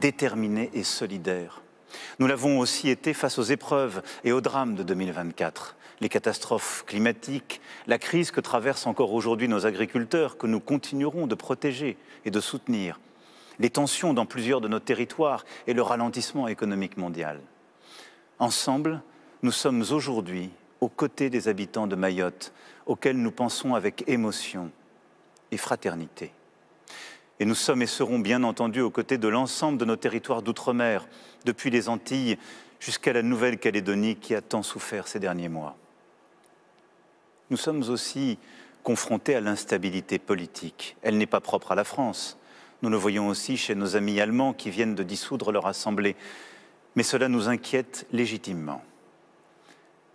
déterminés et solidaires. Nous l'avons aussi été face aux épreuves et aux drames de 2024. Les catastrophes climatiques, la crise que traversent encore aujourd'hui nos agriculteurs, que nous continuerons de protéger et de soutenir, les tensions dans plusieurs de nos territoires et le ralentissement économique mondial. Ensemble, nous sommes aujourd'hui aux côtés des habitants de Mayotte, auxquels nous pensons avec émotion et fraternité. Et nous sommes et serons bien entendu aux côtés de l'ensemble de nos territoires d'outre-mer, depuis les Antilles jusqu'à la Nouvelle-Calédonie qui a tant souffert ces derniers mois. Nous sommes aussi confrontés à l'instabilité politique. Elle n'est pas propre à la France. Nous le voyons aussi chez nos amis allemands qui viennent de dissoudre leur assemblée. Mais cela nous inquiète légitimement.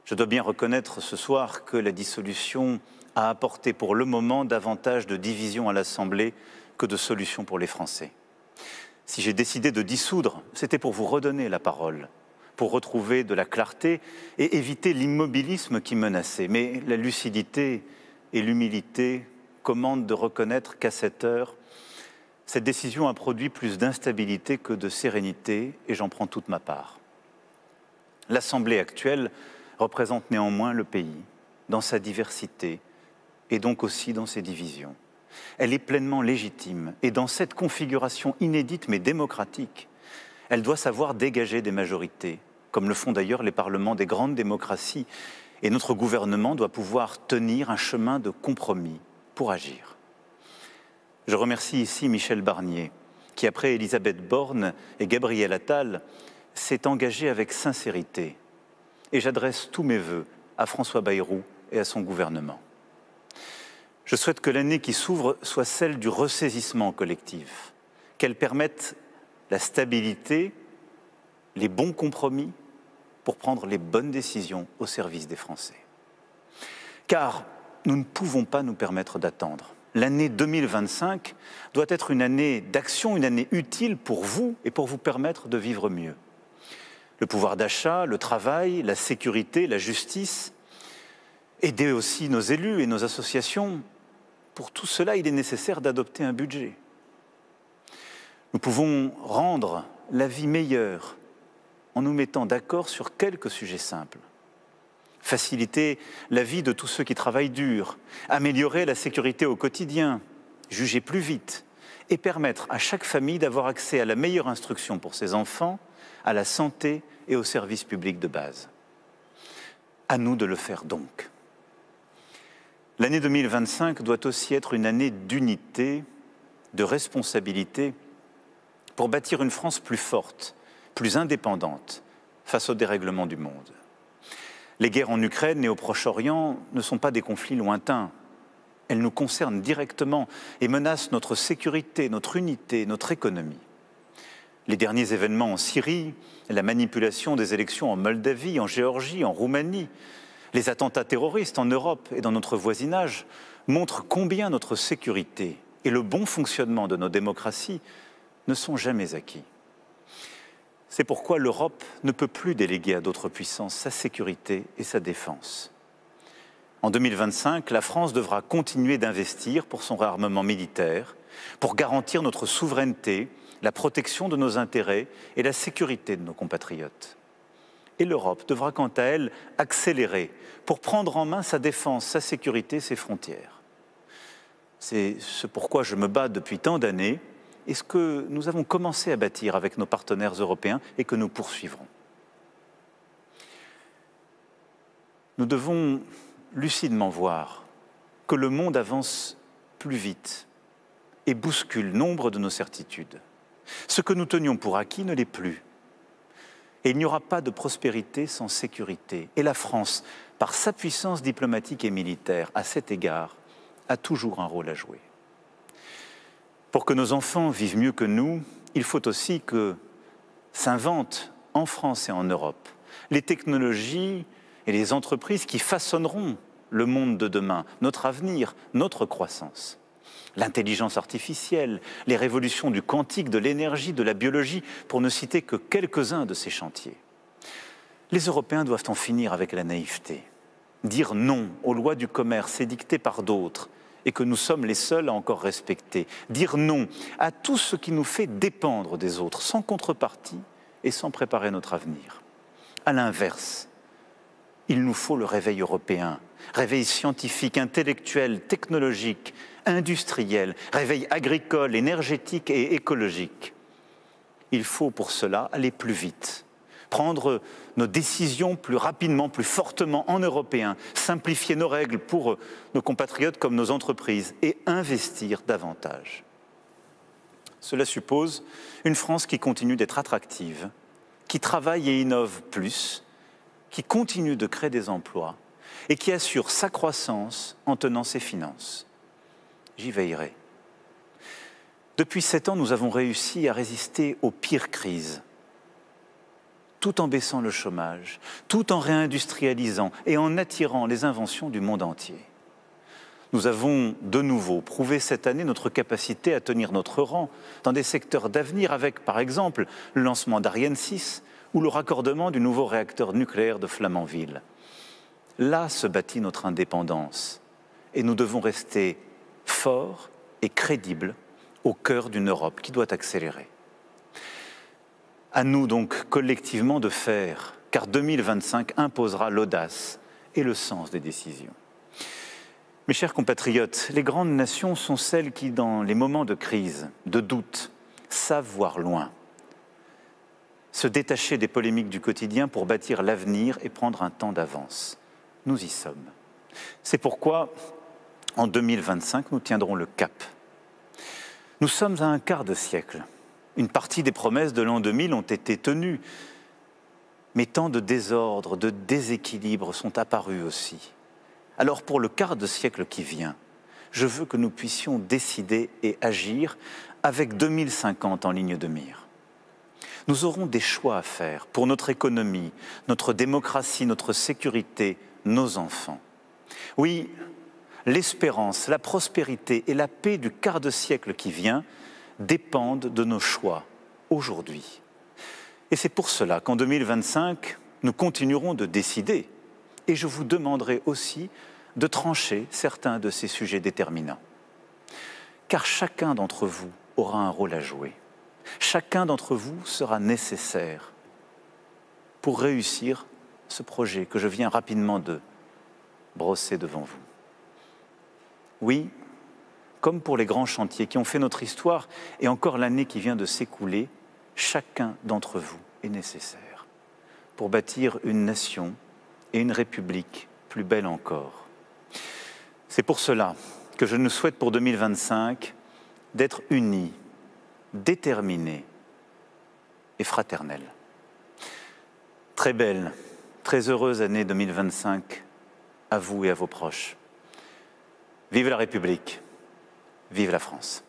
Je dois bien reconnaître ce soir que la dissolution a apporté pour le moment davantage de division à l'Assemblée que de solutions pour les Français. Si j'ai décidé de dissoudre, c'était pour vous redonner la parole, pour retrouver de la clarté et éviter l'immobilisme qui menaçait. Mais la lucidité et l'humilité commandent de reconnaître qu'à cette heure, cette décision a produit plus d'instabilité que de sérénité et j'en prends toute ma part. L'Assemblée actuelle représente néanmoins le pays dans sa diversité et donc aussi dans ses divisions. Elle est pleinement légitime et dans cette configuration inédite mais démocratique, elle doit savoir dégager des majorités, comme le font d'ailleurs les parlements des grandes démocraties, et notre gouvernement doit pouvoir tenir un chemin de compromis pour agir. Je remercie ici Michel Barnier, qui après Elisabeth Borne et Gabriel Attal, s'est engagé avec sincérité. Et j'adresse tous mes vœux à François Bayrou et à son gouvernement. Je souhaite que l'année qui s'ouvre soit celle du ressaisissement collectif, qu'elle permette la stabilité, les bons compromis pour prendre les bonnes décisions au service des Français. Car nous ne pouvons pas nous permettre d'attendre. L'année 2025 doit être une année d'action, une année utile pour vous et pour vous permettre de vivre mieux. Le pouvoir d'achat, le travail, la sécurité, la justice, aider aussi nos élus et nos associations. Pour tout cela, il est nécessaire d'adopter un budget. Nous pouvons rendre la vie meilleure en nous mettant d'accord sur quelques sujets simples. Faciliter la vie de tous ceux qui travaillent dur, améliorer la sécurité au quotidien, juger plus vite et permettre à chaque famille d'avoir accès à la meilleure instruction pour ses enfants, à la santé et aux services publics de base. À nous de le faire donc. L'année 2025 doit aussi être une année d'unité, de responsabilité, pour bâtir une France plus forte, plus indépendante face au dérèglement du monde. Les guerres en Ukraine et au Proche-Orient ne sont pas des conflits lointains. Elles nous concernent directement et menacent notre sécurité, notre unité, notre économie. Les derniers événements en Syrie, la manipulation des élections en Moldavie, en Géorgie, en Roumanie, les attentats terroristes en Europe et dans notre voisinage montrent combien notre sécurité et le bon fonctionnement de nos démocraties ne sont jamais acquis. C'est pourquoi l'Europe ne peut plus déléguer à d'autres puissances sa sécurité et sa défense. En 2025, la France devra continuer d'investir pour son réarmement militaire, pour garantir notre souveraineté, la protection de nos intérêts et la sécurité de nos compatriotes. Et l'Europe devra quant à elle accélérer pour prendre en main sa défense, sa sécurité, ses frontières. C'est ce pourquoi je me bats depuis tant d'années et ce que nous avons commencé à bâtir avec nos partenaires européens et que nous poursuivrons. Nous devons lucidement voir que le monde avance plus vite et bouscule nombre de nos certitudes. Ce que nous tenions pour acquis ne l'est plus. Et il n'y aura pas de prospérité sans sécurité. Et la France, par sa puissance diplomatique et militaire, à cet égard, a toujours un rôle à jouer. Pour que nos enfants vivent mieux que nous, il faut aussi que s'inventent en France et en Europe les technologies et les entreprises qui façonneront le monde de demain, notre avenir, notre croissance. L'intelligence artificielle, les révolutions du quantique, de l'énergie, de la biologie, pour ne citer que quelques-uns de ces chantiers. Les Européens doivent en finir avec la naïveté. Dire non aux lois du commerce édictées par d'autres et que nous sommes les seuls à encore respecter. Dire non à tout ce qui nous fait dépendre des autres, sans contrepartie et sans préparer notre avenir. À l'inverse, il nous faut le réveil européen, réveil scientifique, intellectuel, technologique, industriel, réveil agricole, énergétique et écologique. Il faut pour cela aller plus vite, prendre nos décisions plus rapidement, plus fortement en européen, simplifier nos règles pour nos compatriotes comme nos entreprises et investir davantage. Cela suppose une France qui continue d'être attractive, qui travaille et innove plus, qui continue de créer des emplois et qui assure sa croissance en tenant ses finances. J'y veillerai. Depuis 7 ans, nous avons réussi à résister aux pires crises, tout en baissant le chômage, tout en réindustrialisant et en attirant les inventions du monde entier. Nous avons de nouveau prouvé cette année notre capacité à tenir notre rang dans des secteurs d'avenir avec, par exemple, le lancement d'Ariane 6 ou le raccordement du nouveau réacteur nucléaire de Flamanville. Là se bâtit notre indépendance et nous devons rester forts et crédibles au cœur d'une Europe qui doit accélérer. À nous donc collectivement de faire, car 2025 imposera l'audace et le sens des décisions. Mes chers compatriotes, les grandes nations sont celles qui, dans les moments de crise, de doute, savent voir loin, se détacher des polémiques du quotidien pour bâtir l'avenir et prendre un temps d'avance. Nous y sommes. C'est pourquoi, en 2025, nous tiendrons le cap. Nous sommes à un quart de siècle. Une partie des promesses de l'an 2000 ont été tenues, mais tant de désordres, de déséquilibres sont apparus aussi. Alors pour le quart de siècle qui vient, je veux que nous puissions décider et agir avec 2050 en ligne de mire. Nous aurons des choix à faire pour notre économie, notre démocratie, notre sécurité, nos enfants. Oui, l'espérance, la prospérité et la paix du quart de siècle qui vient dépendent de nos choix aujourd'hui. Et c'est pour cela qu'en 2025, nous continuerons de décider. Et je vous demanderai aussi de trancher certains de ces sujets déterminants. Car chacun d'entre vous aura un rôle à jouer. Chacun d'entre vous sera nécessaire pour réussir ce projet que je viens rapidement de brosser devant vous. Oui, comme pour les grands chantiers qui ont fait notre histoire et encore l'année qui vient de s'écouler, chacun d'entre vous est nécessaire pour bâtir une nation et une république plus belle encore. C'est pour cela que je nous souhaite pour 2025 d'être unis, déterminés et fraternels. Très belle, très heureuse année 2025 à vous et à vos proches. Vive la République, vive la France.